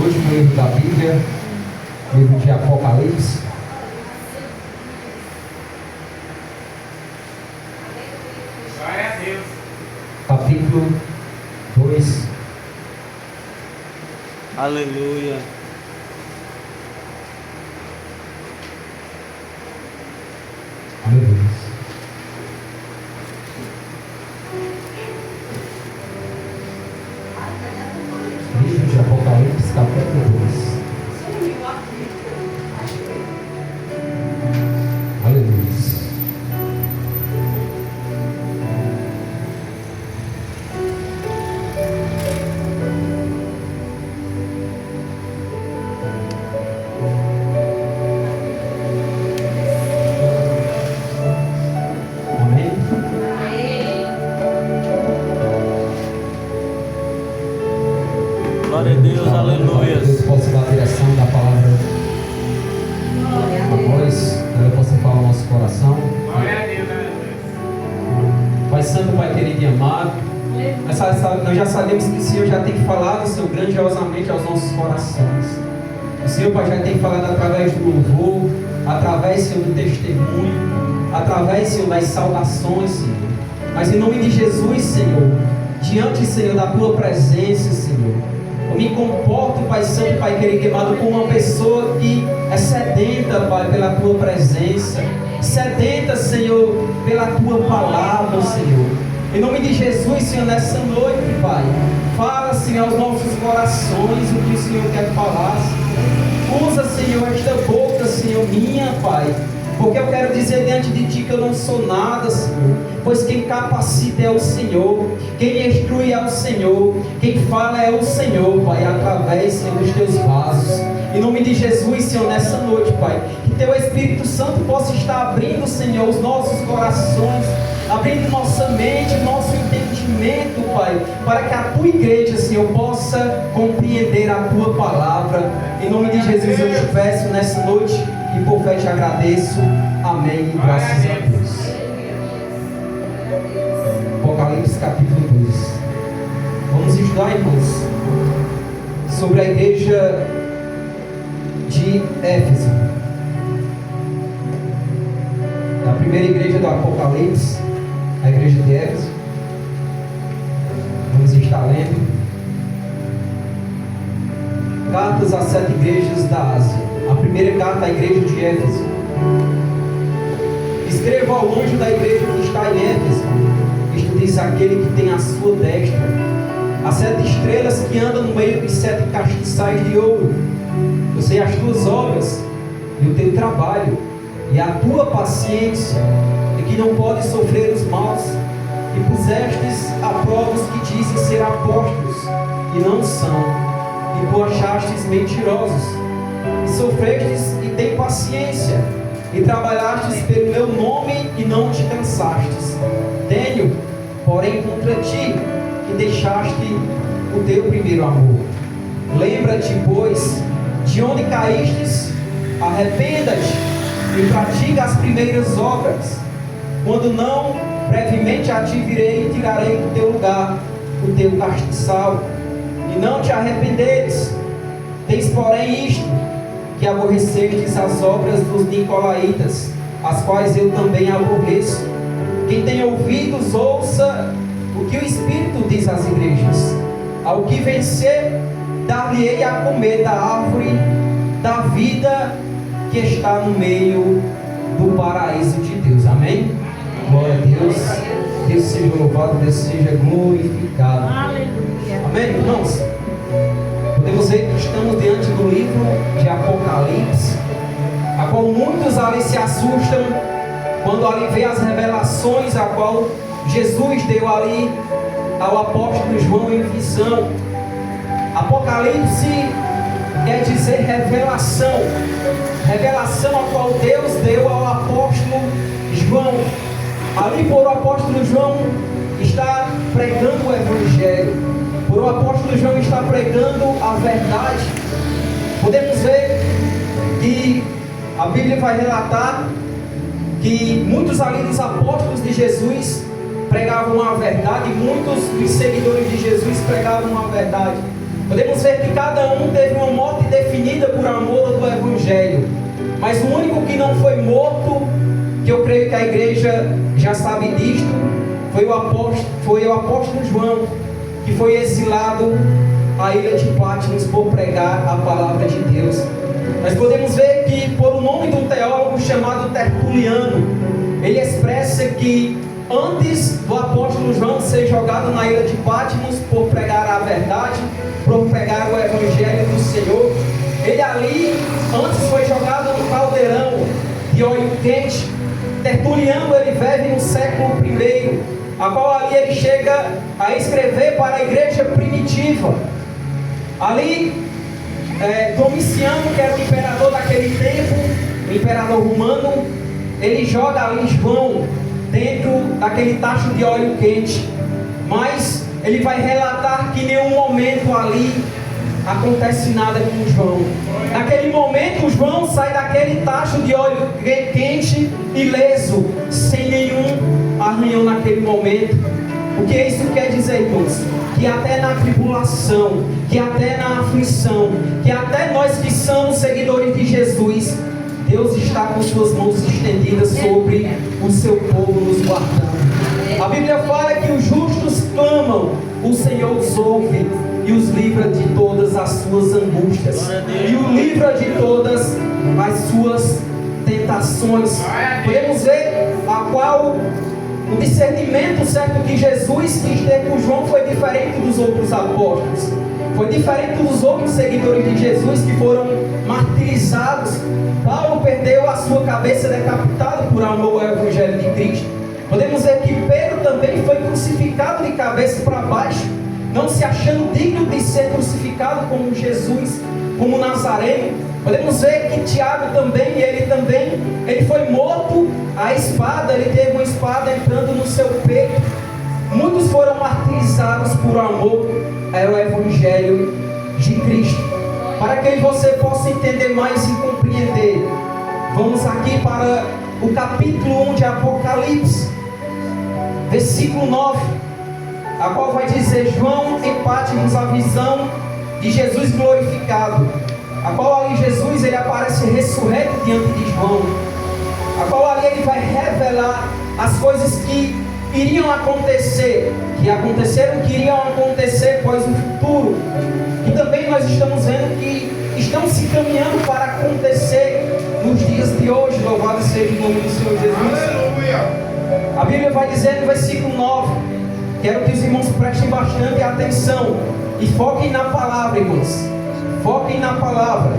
no último livro da Bíblia, livro de Apocalipse. Glória a Deus. Capítulo 2. Aleluia. Aleluia. Livro de Apocalipse, capítulo 2. Aleluia. Amém? Glória a Deus, aleluia. Deus possa dar a direção da palavra a nós, ela possa falar ao nosso coração. Glória a Deus, aleluia. Pai Santo, Pai querido e amado, nós já sabemos que o Senhor já tem falado, Senhor, grandiosamente aos nossos corações. O Senhor, Pai, já tem falado através do louvor, através, Senhor, do testemunho, através, Senhor, das saudações, Senhor. Mas em nome de Jesus, Senhor, diante, Senhor, da Tua presença, Senhor, eu me comporto, Pai Santo, Pai querido e amado, como uma pessoa que é sedenta, Pai, pela Tua presença, sedenta, Senhor, pela Tua palavra, Senhor. Em nome de Jesus, Senhor, nessa noite, Pai, fala, Senhor, aos nossos corações o que o Senhor quer falar, Senhor. Usa, Senhor, esta boca, Senhor, minha, Pai, porque eu quero dizer diante de Ti que eu não sou nada, Senhor, pois quem capacita é o Senhor, quem instrui é o Senhor, quem fala é o Senhor, Pai, através, Senhor, dos Teus vasos. Em nome de Jesus, Senhor, nessa noite, Pai, que Teu Espírito Santo possa estar abrindo, Senhor, os nossos corações, abrindo nossa mente, nosso entendimento, Pai, para que a Tua igreja, Senhor, possa compreender a Tua palavra. Em nome de Jesus eu te peço nessa noite e por fé te agradeço. Amém. Graças a Deus. Apocalipse capítulo 2. Vamos estudar, irmãos, sobre a igreja de Éfeso. A primeira igreja do Apocalipse, a igreja de Éfeso. Vamos estar lendo cartas às 7 igrejas da Ásia. A primeira carta à igreja de Éfeso. Escreva ao anjo da igreja que está em Éfeso. Isto diz aquele que tem a sua destra as 7 estrelas que andam no meio dos 7 castiçais de ouro. Eu sei as tuas obras e o teu trabalho e a tua paciência, e que não podes sofrer os maus, e pusestes a prova os que dizem ser apóstolos e não são, e tu achastes mentirosos, e sofrestes e tem paciência, e trabalhastes pelo meu nome e não te cansastes. Tenho, porém, contra ti, que deixaste o teu primeiro amor. Lembra-te, pois, de onde caístes, arrependa-te e pratica as primeiras obras. Quando não, brevemente a ti virei e tirarei do teu lugar o teu castiçal, e não te arrependeres. Tens, porém, isto, que aborrecestes as obras dos nicolaítas, as quais eu também aborreço. Quem tem ouvidos, ouça o que o Espírito diz às igrejas. Ao que vencer, dar-lhe-ei a comer da árvore da vida que está no meio do paraíso de Deus. Amém? Glória a Deus. Deus seja louvado, Deus seja glorificado. Aleluia. Amém, irmãos? Podemos ver que estamos diante do livro de Apocalipse, a qual muitos ali se assustam quando ali vê as revelações a qual Jesus deu ali ao apóstolo João em visão. Apocalipse quer dizer revelação, revelação a qual Deus deu ao apóstolo João. Ali por o apóstolo João está pregando o Evangelho, por o apóstolo João está pregando a verdade. Podemos ver que a Bíblia vai relatar que muitos ali dos apóstolos de Jesus pregavam a verdade, muitos dos seguidores de Jesus pregavam a verdade. Podemos ver que cada um teve uma morte definida por amor do Evangelho. Mas o único que não foi morto, que eu creio que a igreja já sabe disto, foi o apóstolo João, que foi exilado à ilha de Patmos por pregar a palavra de Deus. Nós podemos ver que, por o nome de um teólogo chamado Tertuliano, ele expressa que antes do apóstolo João ser jogado na ilha de Patmos por pregar a verdade, por pregar o evangelho do Senhor, ele ali antes foi jogado no caldeirão de óleo quente. Tertuliano, ele vive no século I, a qual ali ele chega a escrever para a igreja primitiva. Ali Domiciano, que era o imperador daquele tempo, o imperador romano, ele joga ali João dentro daquele tacho de óleo quente. Mas ele vai relatar que em nenhum momento ali acontece nada com João. Naquele momento João sai daquele tacho de óleo quente ileso, sem nenhum arranhão naquele momento. O que isso quer dizer, irmãos? Que até na tribulação, que até na aflição, que até nós que somos seguidores de Jesus, Deus está com suas mãos estendidas sobre o seu povo, nos guardando. A Bíblia fala que os justos clamam, o Senhor os ouve e os livra de todas as suas angústias, e o livra de todas as suas tentações. Podemos ver a qual o discernimento certo que Jesus quis ter com João foi diferente dos outros apóstolos, foi diferente dos outros seguidores de Jesus que foram martirizados. Paulo perdeu a sua cabeça decapitado por amor ao Evangelho de Cristo. Podemos ver que Pedro também foi crucificado de cabeça para baixo, não se achando digno de ser crucificado como Jesus, como Nazareno. Podemos ver que Tiago também, ele foi morto à espada, ele teve uma espada entrando no seu peito. Muitos foram martirizados por amor ao Evangelho de Cristo. Para que você possa entender mais e compreender, vamos aqui para o capítulo 1 de Apocalipse, versículo 9, a qual vai dizer: João em Patmos a visão de Jesus glorificado, a qual ali Jesus ele aparece ressurreto diante de João, a qual ali ele vai revelar as coisas que iriam acontecer, que aconteceram, que iriam acontecer após o futuro, e também nós estamos vendo que estão se caminhando para acontecer nos dias de hoje. Louvado seja o nome do Senhor Jesus. Aleluia. A Bíblia vai dizer no versículo 9, quero que os irmãos prestem bastante atenção e foquem na palavra, irmãos. Foquem na palavra.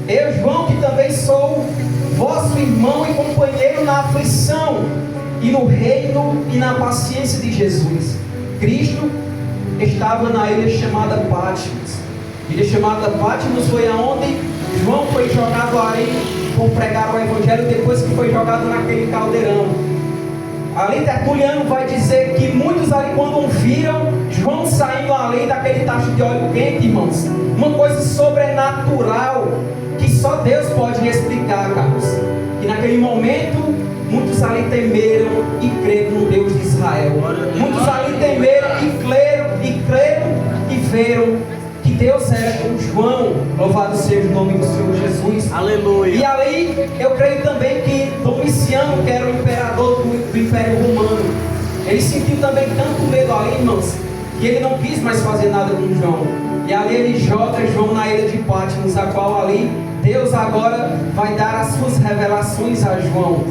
Eu, João, que também sou vosso irmão e companheiro na aflição e no reino e na paciência de Jesus Cristo, estava na ilha chamada Patmos. Ilha chamada Patmos foi aonde João foi jogado ali por pregar o Evangelho, depois que foi jogado naquele caldeirão. Ali Tertuliano vai dizer que muitos ali, quando viram João saindo ali daquele tacho de óleo quente, irmãos, uma coisa sobrenatural que só Deus pode explicar, Carlos, que naquele momento muitos ali temeram e creram no Deus de Israel. Muitos ali temeram e creram e viram que Deus era com João. Louvado seja o nome do Senhor Jesus. Aleluia. E ali eu creio também que Domiciano, que era o imperador do Império Romano, ele sentiu também tanto medo ali, irmãos, que ele não quis mais fazer nada com João. E ali ele joga João na ilha de Patmos, a qual ali Deus agora vai dar as suas revelações a João.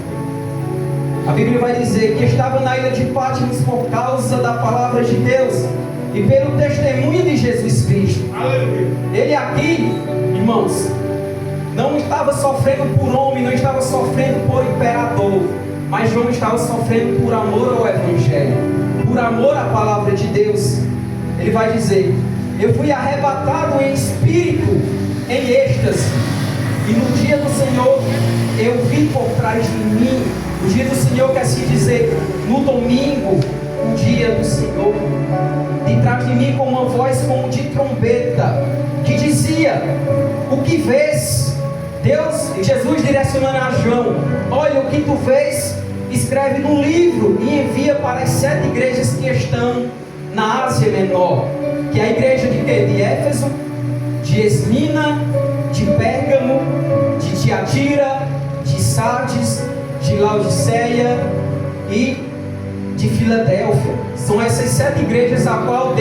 A Bíblia vai dizer que estava na ilha de Patmos por causa da palavra de Deus e pelo testemunho de Jesus Cristo. Aleluia. Ele aqui, irmãos, não estava sofrendo por homem, não estava sofrendo por imperador, mas João estava sofrendo por amor ao Evangelho, por amor à palavra de Deus. Ele vai dizer: eu fui arrebatado em espírito, em êxtase, e no dia do Senhor eu vi por trás de mim. O dia do Senhor quer se dizer no domingo, o dia do Senhor, de trás de mim com uma voz como de trombeta, que dizia: o que vês? Deus, Jesus direcionando a João: olha, o que tu vês, escreve no livro e envia para as 7 igrejas que estão na Ásia Menor, que é a igreja de quê? De Éfeso, de Esmina, de Pérgamo, de Tiatira, de Sardes, de Laodiceia e de Filadélfia. São essas 7 igrejas a qual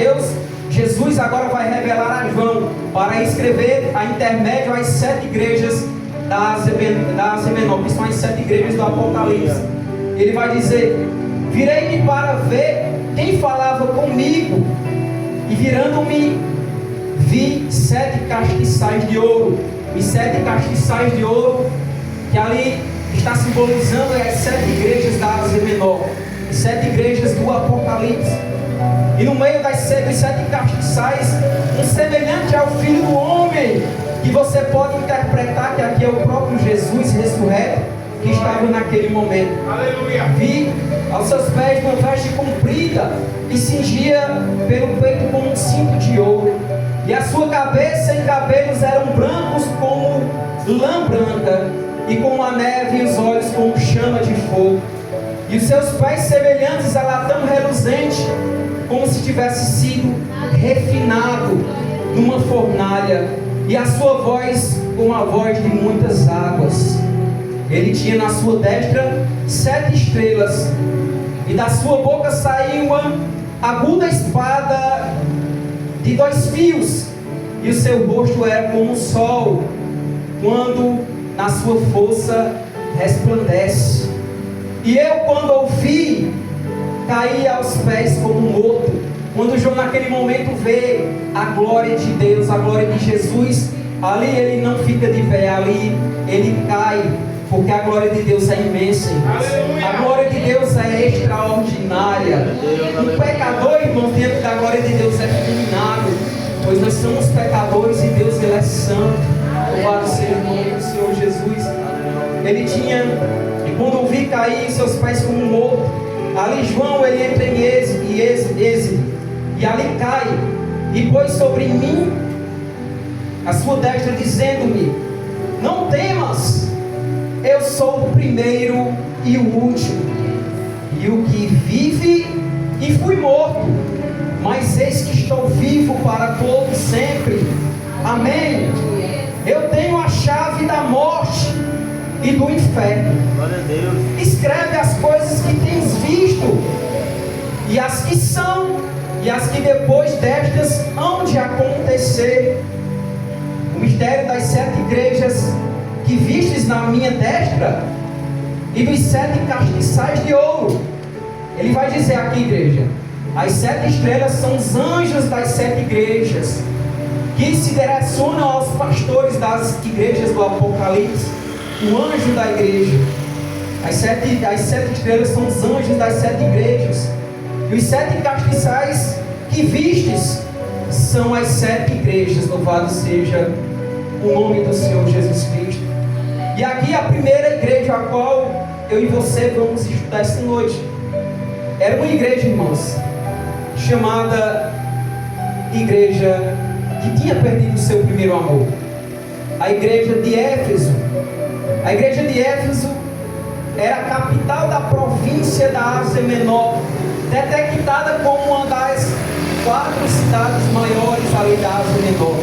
Jesus agora vai revelar a João para escrever a intermédio às 7 igrejas da Ásia Menor, que são as 7 igrejas do Apocalipse. Ele vai dizer: virei-me para ver quem falava comigo, e virando-me vi 7 castiçais de ouro. E 7 castiçais de ouro, que ali está simbolizando as 7 igrejas da Ásia Menor, as 7 igrejas do Apocalipse. E no meio dos 7 castiçais, um semelhante ao Filho do Homem, que você pode interpretar que aqui é o próprio Jesus ressurreto, que estava naquele momento. Aleluia. Vi aos seus pés uma veste comprida, que cingia pelo peito com um cinto de ouro, e a sua cabeça e cabelos eram brancos como lã branca, e como a neve, e os olhos como chama de fogo, e os seus pés semelhantes a latão reluzente, como se tivesse sido refinado numa fornalha, e a sua voz como a voz de muitas águas. Ele tinha na sua destra 7 estrelas, e da sua boca saiu uma aguda espada de 2 fios, e o seu rosto era como o sol, quando na sua força resplandece. E eu, quando ouvi, caí aos pés como morto. Quando João naquele momento vê a glória de Deus, a glória de Jesus, ali ele não fica de pé, ali ele cai, porque a glória de Deus é imensa. A glória de Deus é extraordinária. O pecador, irmão, diante da glória de Deus é fulminado, pois nós somos pecadores e Deus, ele é santo. Louvado seja o nome do Senhor Jesus. Ele tinha, e quando ouvi cair em seus pés como morto, ali João, ele entra em êxodo, e ali cai, e pôs sobre mim a sua destra, dizendo-me: não temas, eu sou o primeiro e o último, e o que vive, e fui morto, mas eis que estou vivo para todo sempre. Amém. Eu tenho a chave da morte e do inferno. Glória a Deus. Escreve as coisas que tens visto, e as que são, e as que depois destas hão de acontecer. O mistério das 7 igrejas que vistes na minha destra, e dos 7 castiçais de ouro. Ele vai dizer aqui, igreja, as 7 estrelas são os anjos das 7 igrejas, que se direcionam aos pastores das igrejas do Apocalipse. O anjo da igreja. As 7 estrelas são os anjos das 7 igrejas. E os 7 castiçais que vistes são as 7 igrejas. Louvado seja o nome do Senhor Jesus Cristo. E aqui a primeira igreja a qual eu e você vamos estudar esta noite era uma igreja, irmãos, chamada igreja que tinha perdido o seu primeiro amor. A igreja de Éfeso. A igreja de Éfeso era a capital da província da Ásia Menor, detectada como uma das 4 cidades maiores ali da Ásia Menor.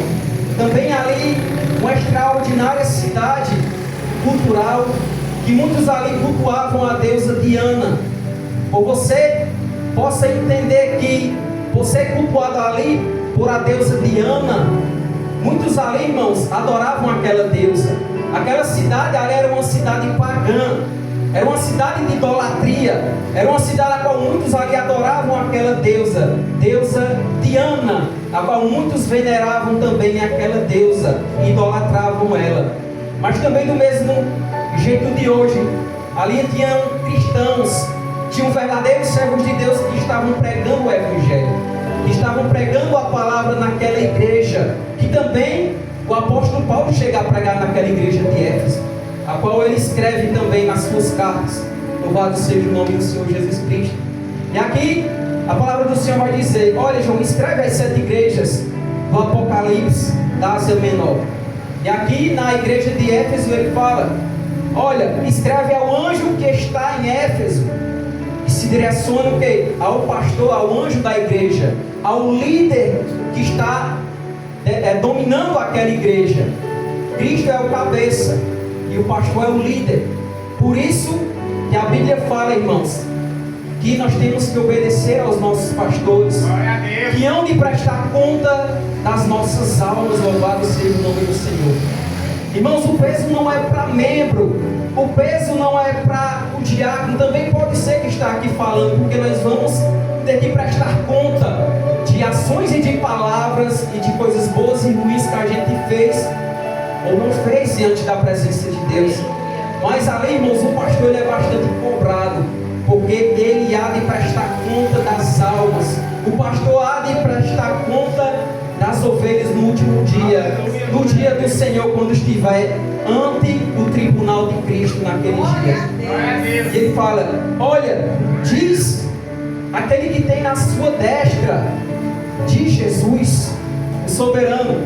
Também ali uma extraordinária cidade cultural, que muitos ali cultuavam a deusa Diana. Ou você possa entender que você é cultuado ali por a deusa Diana. Muitos ali, irmãos, adoravam aquela deusa. Aquela cidade ali era uma cidade pagã, era uma cidade de idolatria, era uma cidade a qual muitos ali adoravam aquela deusa Diana, a qual muitos veneravam também aquela deusa, idolatravam ela. Mas também do mesmo jeito de hoje, ali tinham cristãos, tinham verdadeiros servos de Deus que estavam pregando o Evangelho, que estavam pregando a palavra naquela igreja, que também o apóstolo Paulo chega a pregar naquela igreja de Éfeso, a qual ele escreve também nas suas cartas. Louvado seja o nome do Senhor Jesus Cristo. E aqui a palavra do Senhor vai dizer: olha, João, escreve as 7 igrejas do Apocalipse da Ásia Menor. E aqui na igreja de Éfeso ele fala: olha, escreve ao anjo que está em Éfeso, que se direciona o quê? Ao pastor, ao anjo da igreja, ao líder que está dominando aquela igreja. Cristo é o cabeça e o pastor é o líder. Por isso que a Bíblia fala, irmãos, que nós temos que obedecer aos nossos pastores, que hão de prestar conta das nossas almas. Louvado seja o nome do Senhor. Irmãos, o peso não é para membro, o peso não é para o diácono. Também pode ser que está aqui falando, porque nós vamos ter que prestar conta de ações e de palavras e de coisas boas e ruins que a gente fez ou não fez diante da presença de Deus. Mas ali, irmãos, o pastor ele é bastante cobrado, porque ele há de prestar conta das almas. O pastor há de prestar conta das ovelhas no último dia, no dia do Senhor, quando estiver ante o tribunal de Cristo naquele dia. E ele fala: olha, diz aquele que tem na sua destra, diz Jesus, o soberano,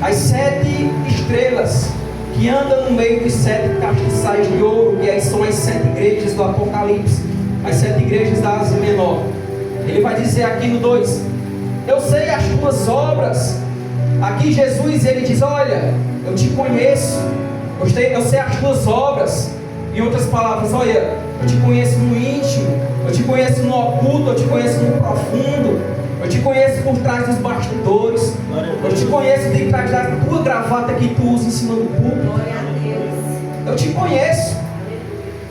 as 7 estrelas que andam no meio dos 7 castiçais de ouro, que aí são as 7 igrejas do Apocalipse, as 7 igrejas da Ásia Menor. Ele vai dizer aqui no 2: eu sei as tuas obras. Aqui Jesus ele diz: olha, eu te conheço, eu sei as tuas obras. Em outras palavras, olha, eu te conheço no íntimo, eu te conheço no oculto, eu te conheço no profundo, eu te conheço por trás dos bastidores, eu te conheço de trás da tua gravata que tu usa em cima do púlpito. Eu te conheço,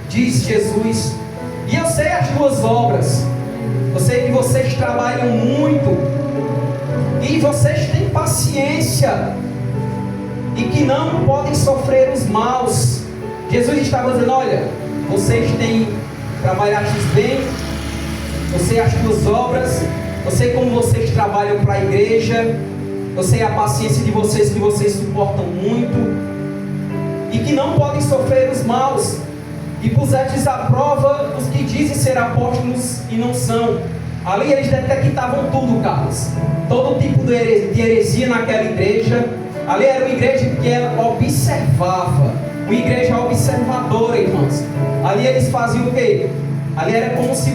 diz Jesus, e eu sei as tuas obras. Eu sei que vocês trabalham muito e vocês têm paciência e que não podem sofrer os maus. Jesus estava dizendo: olha, vocês têm trabalhado bem, eu sei as tuas obras, eu sei como vocês trabalham para a igreja, eu sei a paciência de vocês, que vocês suportam muito e que não podem sofrer os maus, e pusestes à prova os que dizem ser apóstolos e não são. Ali eles detectavam tudo, Carlos, todo tipo de heresia naquela igreja. Ali era uma igreja que ela observava, uma igreja observadora, irmãos. Ali eles faziam o quê? Ali era como se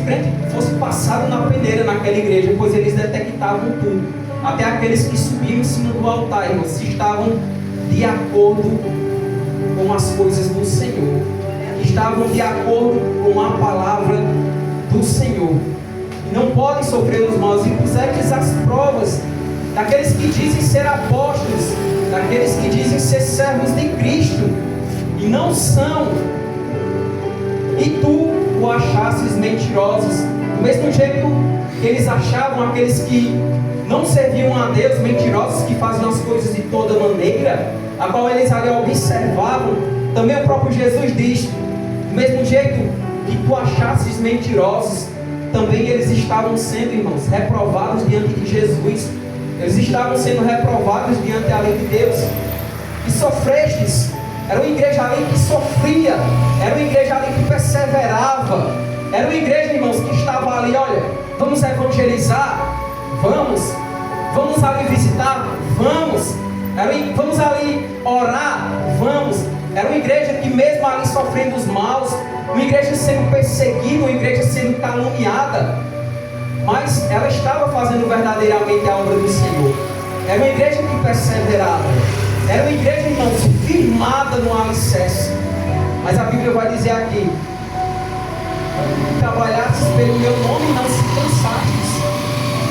fosse passado na peneira naquela igreja, pois eles detectavam tudo, até aqueles que subiam em cima do altar, irmãos, se estavam de acordo com as coisas do Senhor, estavam de acordo com a palavra do Senhor, e não podem sofrer os maus. E pusestes as provas daqueles que dizem ser apóstolos, daqueles que dizem ser servos de Cristo e não são, e tu o achastes mentirosos. Do mesmo jeito que eles achavam aqueles que não serviam a Deus mentirosos, que faziam as coisas de toda maneira, a qual eles ali observavam, também o próprio Jesus diz: do mesmo jeito que tu achastes mentirosos, também eles estavam sendo, irmãos, reprovados diante de Jesus. Eles estavam sendo reprovados diante da lei de Deus. E sofrestes. Era uma igreja ali que sofria, era uma igreja ali que perseverava, era uma igreja, irmãos, que estava ali: olha, vamos evangelizar, vamos ali visitar, vamos ali orar, vamos. Era uma igreja que mesmo ali sofrendo os maus, uma igreja sendo perseguida, uma igreja sendo caluniada, mas ela estava fazendo verdadeiramente a obra do Senhor. Era uma igreja que perseverava, era uma igreja, irmãos, firmada no alicerce. Mas a Bíblia vai dizer aqui: trabalhastes pelo meu nome e não se cansastes.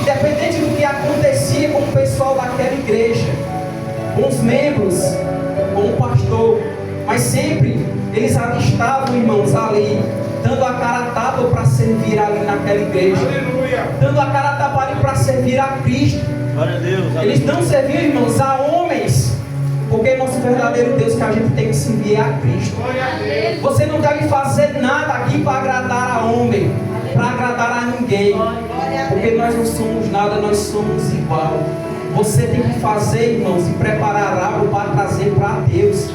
Independente do que acontecia com o pessoal daquela igreja, com os membros, com o pastor, mas sempre eles ali estavam, irmãos, ali dando a cara a tapa para servir ali naquela igreja. Aleluia. Dando a cara a tapa ali para servir a Cristo. Glória a Deus. Eles não serviam, irmãos, a homens, porque nosso verdadeiro Deus que a gente tem que servir é a Cristo. Você não deve fazer nada aqui para agradar a homem, para agradar a ninguém, porque nós não somos nada, nós somos igual. Você tem que fazer, irmãos, e preparar algo para trazer para Deus,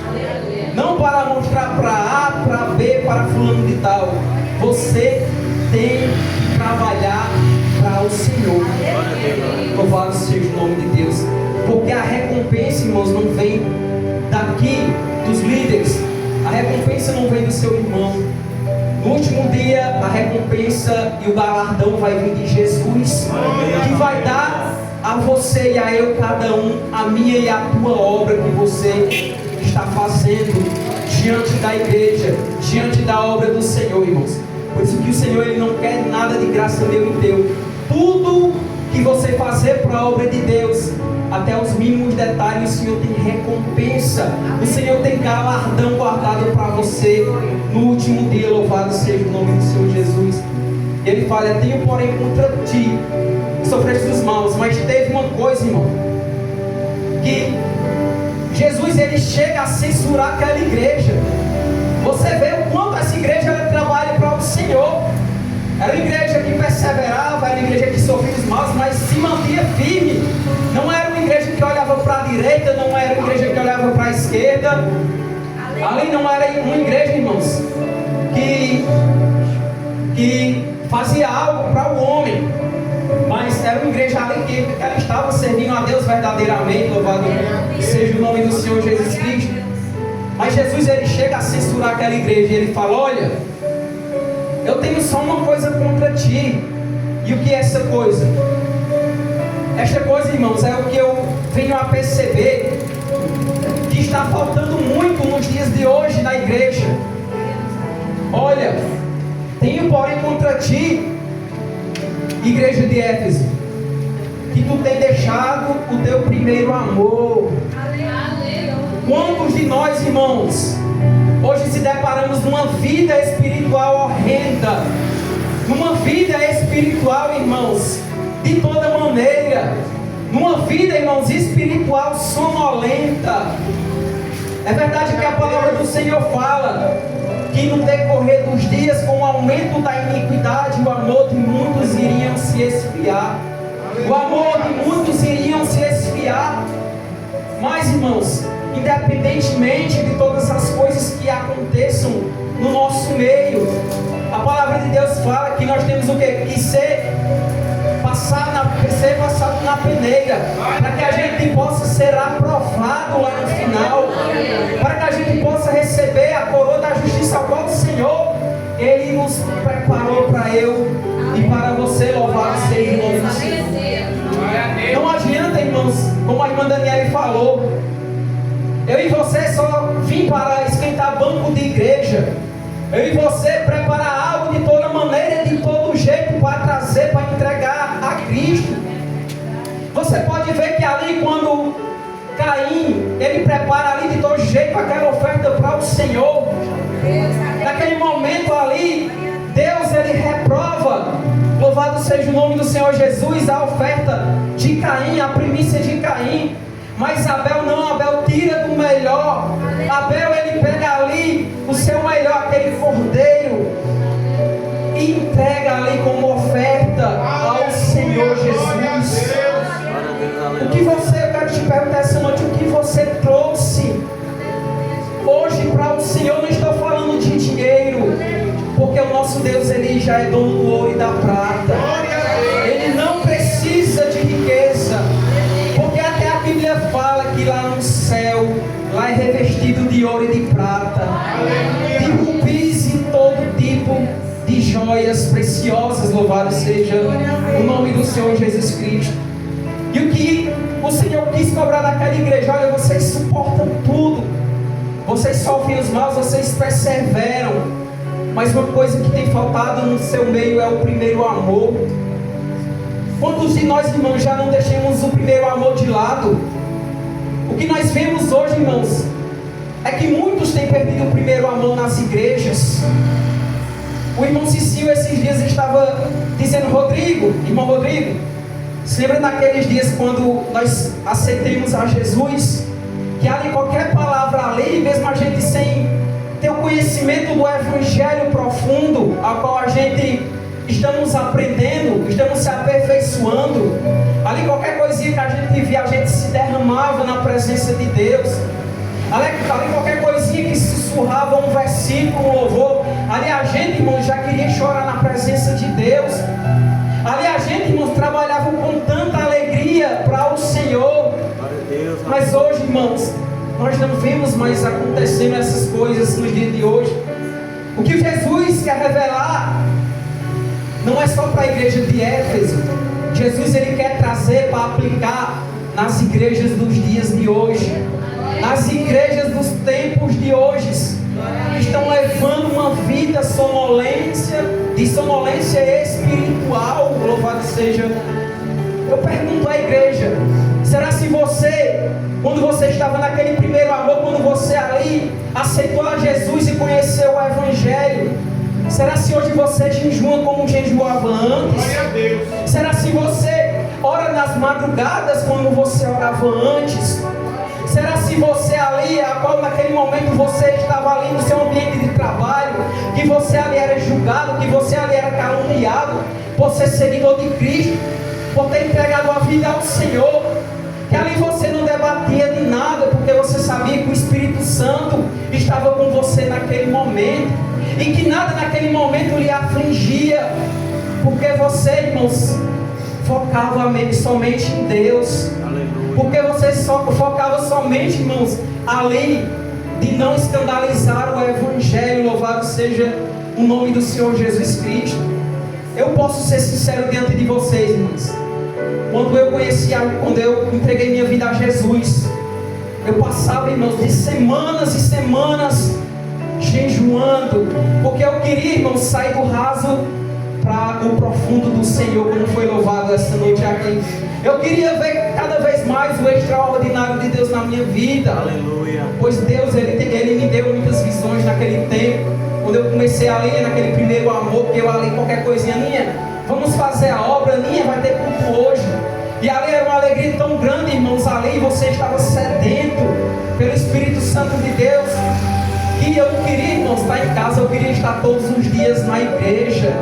não para mostrar para A, para B, para fulano de tal. Você tem que trabalhar para o Senhor. Louvado seja o nome de Deus, porque a recompensa, irmãos, não vem daqui dos líderes, a recompensa não vem do seu irmão. No último dia, a recompensa e o galardão vai vir de Jesus, que vai dar a você e a eu, cada um, a minha e a tua obra que você está fazendo diante da igreja, diante da obra do Senhor, irmãos. Por isso que o Senhor, Ele não quer nada de graça meu e teu. Tudo que você fazer para a obra de Deus, até os mínimos detalhes, o Senhor tem recompensa. O Senhor tem galardão guardado para você no último dia. Louvado seja o nome do Senhor Jesus. Ele fala: tenho porém contra ti que sofreste os maus. Mas teve uma coisa, irmão, que Jesus, ele chega a censurar aquela igreja. Você vê o quanto essa igreja ela trabalha para o Senhor. Era uma igreja que perseverava, era uma igreja que sofria os maus, mas se mantinha firme. Não era uma igreja que olhava para a direita, não era uma igreja que olhava para a esquerda. Ali não era uma igreja, irmãos, que fazia algo para o homem, mas era uma igreja ali que ela estava servindo a Deus verdadeiramente. Louvado seja o nome do Senhor Jesus Cristo. Mas Jesus, ele chega a censurar aquela igreja e ele fala: olha, eu tenho só uma coisa contra ti. E o que é essa coisa? Esta coisa, irmãos, é o que eu venho a perceber que está faltando muito nos dias de hoje na igreja. Olha, tenho porém contra ti, igreja de Éfeso, que tu tem deixado o teu primeiro amor. Quantos de nós, irmãos, hoje se deparamos numa vida espiritual horrenda, numa vida espiritual, irmãos, de toda maneira, numa vida, irmãos, espiritual sonolenta? É verdade que a palavra do Senhor fala que no decorrer dos dias, com o aumento da iniquidade, o amor de muitos iriam se esfriar. O amor de muitos iriam se esfriar. Mas, irmãos, independentemente de todas as coisas que aconteçam no nosso meio, a palavra de Deus fala que nós temos o quê? Que ser passado na peneira, para que a gente possa ser aprovado lá no final, para que a gente possa receber a coroa da justiça, a qual o Senhor, Ele nos preparou para eu e para você. Louvado seja o nome do Senhor. Não adianta, irmãos, como a irmã Daniela falou, eu e você só vim para esquentar banco de igreja. Eu e você preparar algo de toda maneira, de todo jeito, para trazer, para entregar a Cristo. Você pode ver que ali, quando Caim, ele prepara ali de todo jeito aquela oferta para o Senhor, naquele momento ali, Deus, ele reprova, louvado seja o nome do Senhor Jesus, a oferta de Caim, a primícia de Caim. Mas Abel não, Abel tira do melhor. Abel, ele pega ali o seu melhor, aquele cordeiro, e entrega ali como oferta ao Senhor Jesus. O que você, eu quero te perguntar essa noite, o que você trouxe hoje para o Senhor? Não estou falando de dinheiro, porque o nosso Deus, ele já é dono do ouro e da prata. Ele não precisa de riqueza, porque até a Bíblia fala que lá no céu, lá é revestido de ouro e de prata, de rubis e todo tipo de joias preciosas. Louvado seja o nome do Senhor Jesus Cristo. E o que o Senhor quis cobrar daquela igreja: olha, vocês suportam tudo, vocês sofrem os maus, vocês perseveram, mas uma coisa que tem faltado no seu meio é o primeiro amor. Quantos de nós, irmãos, já não deixamos o primeiro amor de lado? O que nós vemos hoje, irmãos, é que muitos têm perdido o primeiro amor nas igrejas. O irmão Cicinho esses dias estava dizendo: Rodrigo, irmão Rodrigo, se lembra daqueles dias quando nós aceitamos a Jesus, que ali qualquer palavra ali, mesmo a gente sem ter o conhecimento do evangelho profundo, a qual a gente estamos aprendendo, estamos se aperfeiçoando, ali qualquer coisinha que a gente via, a gente se derramava na presença de Deus. Ali qualquer coisinha que sussurrava um versículo, um louvor, ali a gente, irmãos, já queria chorar na presença de Deus. Ali a gente, irmãos, trabalhava com tanta alegria para o Senhor. Mas hoje, irmãos, nós não vemos mais acontecendo essas coisas nos dias de hoje. O que Jesus quer revelar não é só para a igreja de Éfeso, Jesus ele quer trazer para aplicar nas igrejas dos dias de hoje, nas igrejas dos tempos de hoje, que estão levando uma vida de sonolência espiritual. Louvado seja. Eu pergunto à igreja: será se você, quando você estava naquele primeiro amor, quando você ali aceitou a Jesus e conheceu o Evangelho, será se hoje você jejua como jejuava antes? Glória a Deus. Será se você ora nas madrugadas como você orava antes? Será se você ali, a qual naquele momento você estava ali no seu ambiente de trabalho, que você ali era julgado, que você ali era caluniado por ser seguidor de Cristo, por ter entregado a vida ao Senhor, que ali você não debatia de nada, porque você sabia que o Espírito Santo estava com você naquele momento, e que nada naquele momento lhe afligia, porque você, irmãos, focava somente em Deus. Aleluia. Porque você focava somente, irmãos, ali de não escandalizar o Evangelho. Louvado seja o nome do Senhor Jesus Cristo. Eu posso ser sincero diante de vocês, irmãos. Quando eu entreguei minha vida a Jesus, eu passava, irmãos, de semanas e semanas jejuando, porque eu queria, irmãos, sair do raso para o profundo do Senhor, como foi louvado essa noite aqui. Eu queria ver cada vez mais o extraordinário de Deus na minha vida. Aleluia. Pois Deus, Ele me deu muitas visões naquele tempo, quando eu comecei ali, naquele primeiro amor, que eu ali qualquer coisinha, Ninha, vamos fazer a obra, Ninha, vai ter culto hoje. E ali era uma alegria tão grande, irmãos, ali você estava sedento pelo Espírito Santo de Deus, que eu não queria, irmãos, estar em casa, eu queria estar todos os dias na igreja.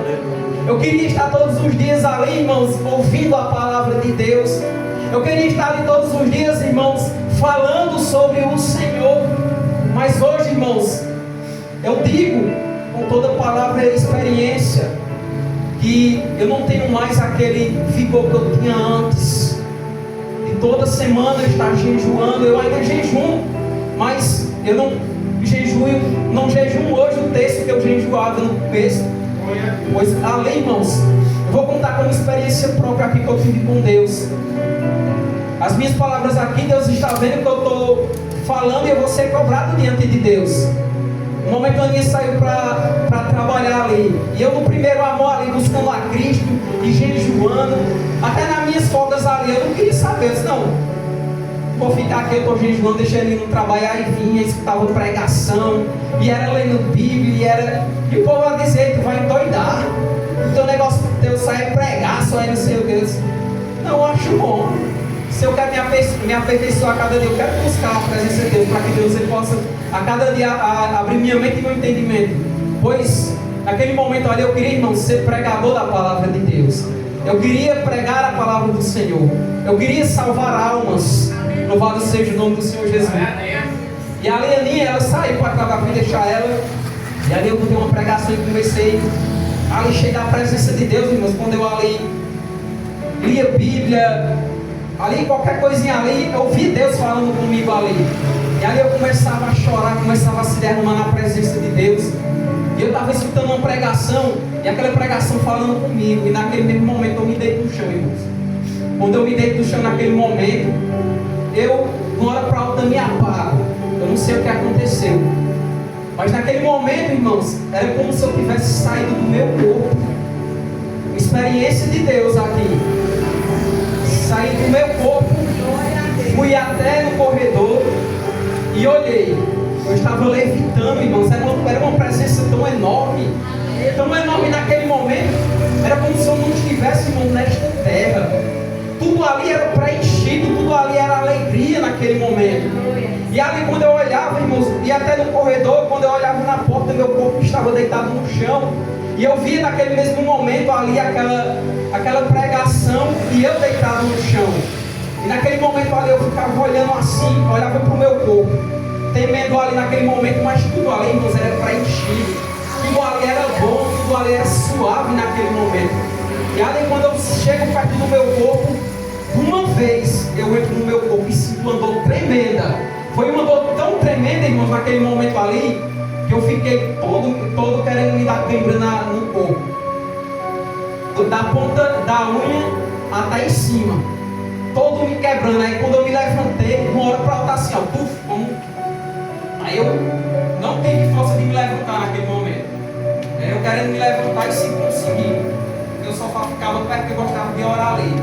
Eu queria estar todos os dias ali, irmãos, ouvindo a palavra de Deus. Eu queria estar ali todos os dias, irmãos, falando sobre o Senhor. Mas hoje, irmãos, eu digo com toda palavra e experiência que eu não tenho mais aquele vigor que eu tinha antes. E toda semana eu estar jejuando, eu ainda jejuo, mas eu não jejuo hoje o texto que eu jejuava no começo. Pois ali, irmãos, eu vou contar como experiência própria aqui que eu tive com Deus. As minhas palavras aqui, Deus está vendo que eu estou falando e eu vou ser cobrado diante de Deus. No momento a Aninha saiu para trabalhar ali, e eu no primeiro amor ali, buscando a Cristo e jejuando, até nas minhas folgas ali, eu não queria saber, eu disse, não, vou ficar aqui, eu estou jejuando, deixando ele não trabalhar, e vinha, escutava pregação, e era lendo Bíblia, e o povo ia dizer, tu vai endoidar, o teu negócio, Deus sai pregar, só é não sei o que. Eu disse, não, eu acho bom. Se eu quero me aperfeiçoar a cada dia, eu quero buscar a presença de Deus, para que Deus ele possa a cada dia abrir minha mente e meu entendimento. Pois naquele momento ali eu queria, irmão, ser pregador da palavra de Deus. Eu queria pregar a palavra do Senhor. Eu queria salvar almas. Louvado seja o nome do Senhor Jesus. E a Aninha, ela saiu para acabar para deixar ela. E ali eu botei uma pregação e comecei a ali chegar à presença de Deus, irmãos. Quando eu ali lia Bíblia, ali qualquer coisinha ali, eu ouvi Deus falando comigo ali. E ali eu começava a chorar, começava a se derramar na presença de Deus. E eu estava escutando uma pregação, e aquela pregação falando comigo. E naquele mesmo momento eu me deito no chão, irmãos. Quando eu me deito no chão naquele momento, eu, de uma hora para outra, me apago. Eu não sei o que aconteceu. Mas naquele momento, irmãos, era como se eu tivesse saído do meu corpo. Experiência de Deus aqui. Saí do meu corpo, fui até no corredor e olhei. Eu estava levitando, irmãos. Era uma presença tão enorme naquele momento. Era como se eu não estivesse, irmão, nesta terra. Tudo ali era preenchido, tudo ali era alegria naquele momento. E ali quando eu olhava, irmãos, e até no corredor, quando eu olhava na porta, meu corpo estava deitado no chão. E eu via naquele mesmo momento ali aquela pregação e eu deitado no chão. E naquele momento ali eu ficava olhando assim, olhava para o meu corpo, temendo ali naquele momento, mas tudo ali, irmãos, era preenchido. Tudo ali era bom, tudo ali era suave naquele momento. E ali quando eu chego perto do meu corpo, uma vez eu entro no meu corpo e sinto uma dor tremenda. Foi uma dor tão tremenda, irmãos, naquele momento ali, que eu fiquei todo querendo me dar cãibra no corpo. Da ponta da unha até em cima, todo me quebrando. Aí quando eu me levantei, uma hora para outra assim, ó, puf, como... Aí eu não tive força de me levantar naquele momento. Aí eu querendo me levantar e se conseguir, porque o sofá ficava perto, eu gostava de orar ali.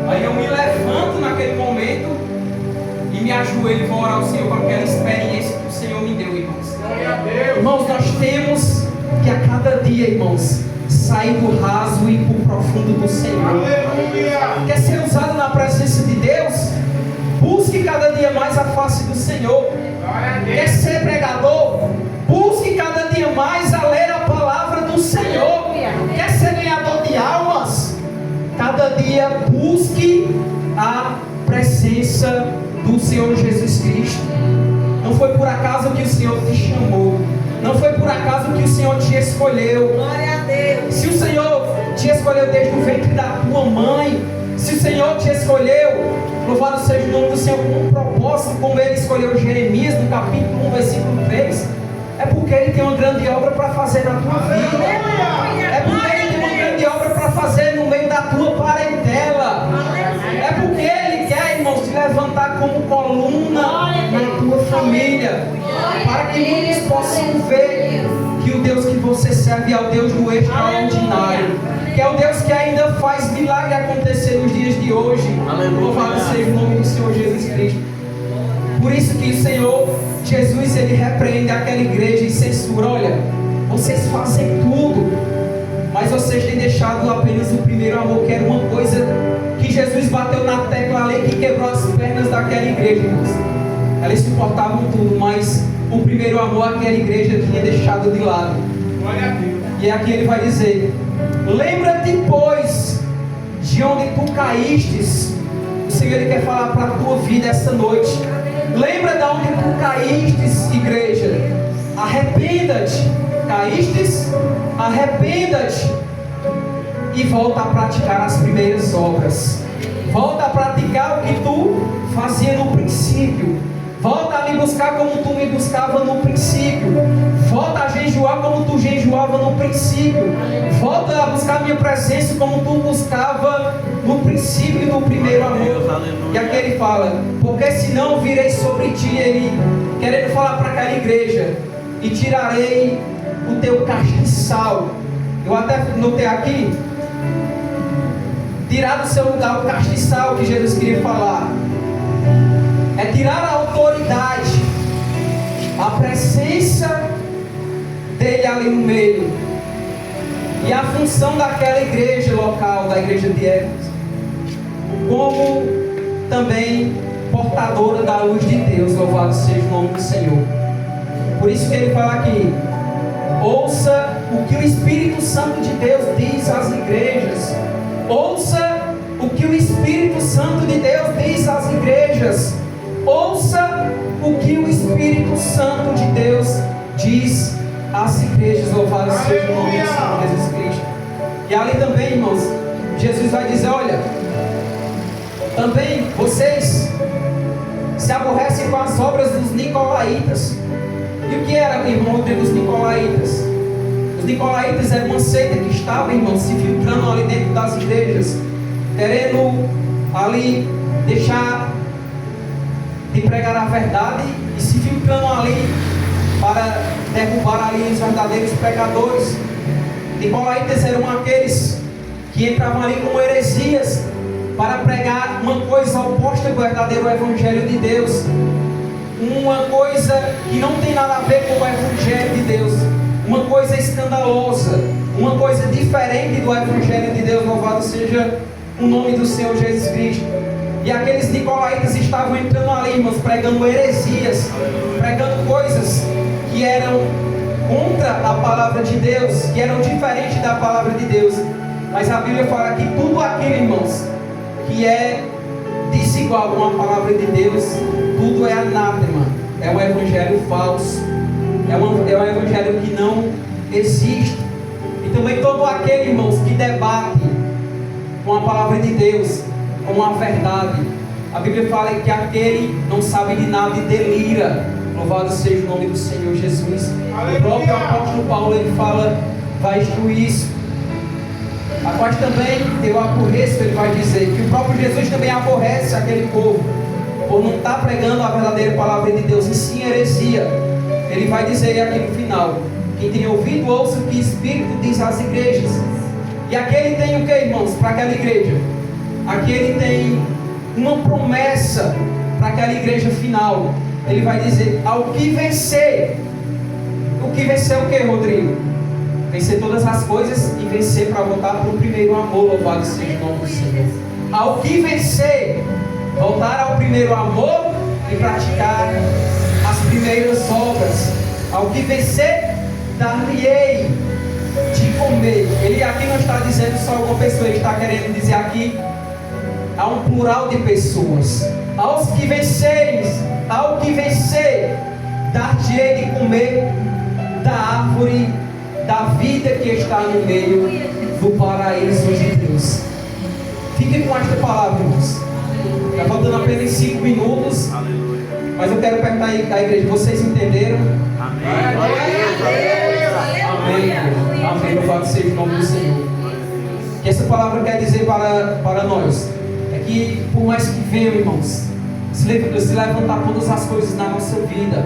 Aí eu me levanto naquele momento e me ajoelho e vou orar ao Senhor com aquela experiência que o Senhor me deu, irmãos. Glória a Deus. Irmãos, nós temos que a cada dia, irmãos, sair do raso e ir para o profundo do Senhor. Aleluia. Quer ser usado na presença de Deus? Busque cada dia mais a face do Senhor. Glória a Quer Deus. ser pregador? Busque cada dia mais a ler a palavra do Senhor. Quer ser ganhador de almas? Cada dia busque a presença do Senhor Jesus Cristo. Não foi por acaso que o Senhor te chamou. Não foi por acaso que o Senhor te escolheu. Glória a Deus. Se o Senhor te escolheu desde o ventre da tua mãe, se o Senhor te escolheu, louvado seja o nome do Senhor, com um propósito, como Ele escolheu Jeremias no capítulo 1, versículo 3, é porque Ele tem uma grande obra para fazer na tua vida. É porque Ele tem uma grande obra para fazer no meio da tua parentela. É porque Ele quer, irmãos, te levantar como coluna na tua família, para que muitos possam ver que o Deus que você serve é o Deus do extraordinário, que é o Deus que ainda faz milagre acontecer nos dias de hoje. Aleluia. Louvado seja o nome do Senhor Jesus Cristo. Por isso que o Senhor Jesus, Ele repreende aquela igreja e censura: olha, vocês fazem tudo, mas vocês têm deixado apenas o primeiro amor, que era uma coisa que Jesus bateu na tecla ali, que quebrou as pernas daquela igreja, irmãos. Elas suportavam tudo, mas o primeiro amor aquela igreja tinha deixado de lado. Glória a Deus. E aqui ele vai dizer: lembra-te, pois, de onde tu caístes. O Senhor, Ele quer falar para a tua vida essa noite. Lembra de onde tu caístes, igreja. Arrependa-te. Caístes? Arrependa-te. E volta a praticar as primeiras obras. Volta a praticar o que tu fazia no princípio. Volta a me buscar como tu me buscava no princípio. Volta a jejuar como tu jejuava no princípio. Volta a buscar minha presença como tu buscava no princípio do primeiro amor. E aqui ele fala: porque senão virei sobre ti, ele querendo falar para aquela igreja, e tirarei o teu castiçal. Eu até notei aqui: tirar do seu lugar o castiçal, que Jesus queria falar. É tirar a autoridade, a presença dele ali no meio, e a função daquela igreja local, da igreja de Éfeso, como também portadora da luz de Deus. Louvado seja o nome do Senhor. Por isso que ele fala aqui: ouça o que o Espírito Santo de Deus diz às igrejas. Ouça o que o Espírito Santo de Deus diz às igrejas. Ouça o que o Espírito Santo de Deus diz às igrejas. Louvado seja o nome do Senhor Jesus Cristo. E ali também, irmãos, Jesus vai dizer: olha, também vocês se aborrecem com as obras dos nicolaítas. E o que era, irmão, dos nicolaítas? Os nicolaítas eram uma seita que estava, irmão, se filtrando ali dentro das igrejas, querendo ali deixar de pregar a verdade e se filtrando ali para derrubar ali os verdadeiros pregadores. Nicolaítas eram aqueles que entravam ali como heresias para pregar uma coisa oposta do verdadeiro evangelho de Deus, uma coisa que não tem nada a ver com o evangelho de Deus, uma coisa escandalosa, uma coisa diferente do evangelho de Deus. Louvado seja o nome do Senhor Jesus Cristo. E aqueles nicolaítas estavam entrando ali, irmãos, pregando heresias, pregando coisas que eram contra a palavra de Deus, que eram diferentes da palavra de Deus. Mas a Bíblia fala que tudo aquilo, irmãos, que é desigual com a palavra de Deus, tudo é anátema, é um evangelho falso, é um evangelho que não existe. E também todo aquele, irmãos, que debate com a palavra de Deus, com a verdade, a Bíblia fala que aquele não sabe de nada e delira. Louvado seja o nome do Senhor Jesus. O próprio apóstolo Paulo, ele fala: vai instruir isso. a qual também eu aborreço, ele vai dizer, que o próprio Jesus também aborrece aquele povo, por não estar pregando a verdadeira palavra de Deus, e sim heresia. Ele vai dizer aqui no final: quem tem ouvido, ouça o que o Espírito diz às igrejas. E aquele tem o que, irmãos, para aquela igreja? Aquele tem uma promessa para aquela igreja final. Ele vai dizer: ao que vencer. O que vencer é o que, Rodrigo? Vencer todas as coisas e vencer para voltar para o primeiro amor. Louvado seja o nome do Senhor. Ao que vencer, voltar ao primeiro amor e praticar as primeiras obras. Ao que vencer, dar-lhe-ei de comer. Ele aqui não está dizendo só uma pessoa, ele está querendo dizer aqui há um plural de pessoas. Aos que venceres, ao que vencer, dar-te-ei de comer da árvore da vida que está no meio do paraíso de Deus. Fiquem com esta palavra, irmãos. Está faltando apenas 5 minutos. Aleluia. Mas eu quero perguntar aí à igreja: vocês entenderam? Amém. Amém. Amém. Louvado seja o nome do Senhor. O que essa palavra quer dizer para nós é que, por mais que venham, irmãos, se levantar todas as coisas na nossa vida,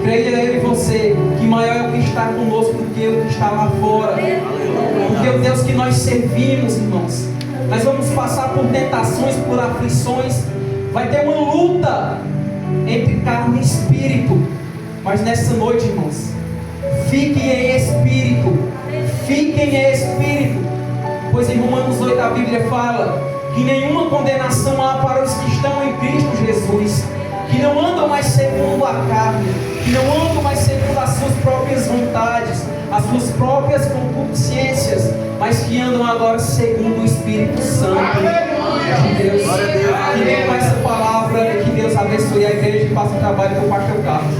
creia eu e você que maior é o que está conosco do que o que está lá fora. Porque o Deus que nós servimos, irmãos, nós vamos passar por tentações, por aflições, vai ter uma luta entre carne e espírito. Mas nessa noite, irmãos, fiquem em espírito. Fiquem em espírito. Pois em Romanos 8 a Bíblia fala que nenhuma condenação há para os que estão em Cristo Jesus, que não andam mais segundo a carne, que não andam mais segundo as suas próprias vontades, as suas próprias concupiscências, mas que andam agora segundo o Espírito Santo de Deus. Que com essa palavra, que Deus abençoe a igreja e faça o trabalho com o pastor Carlos.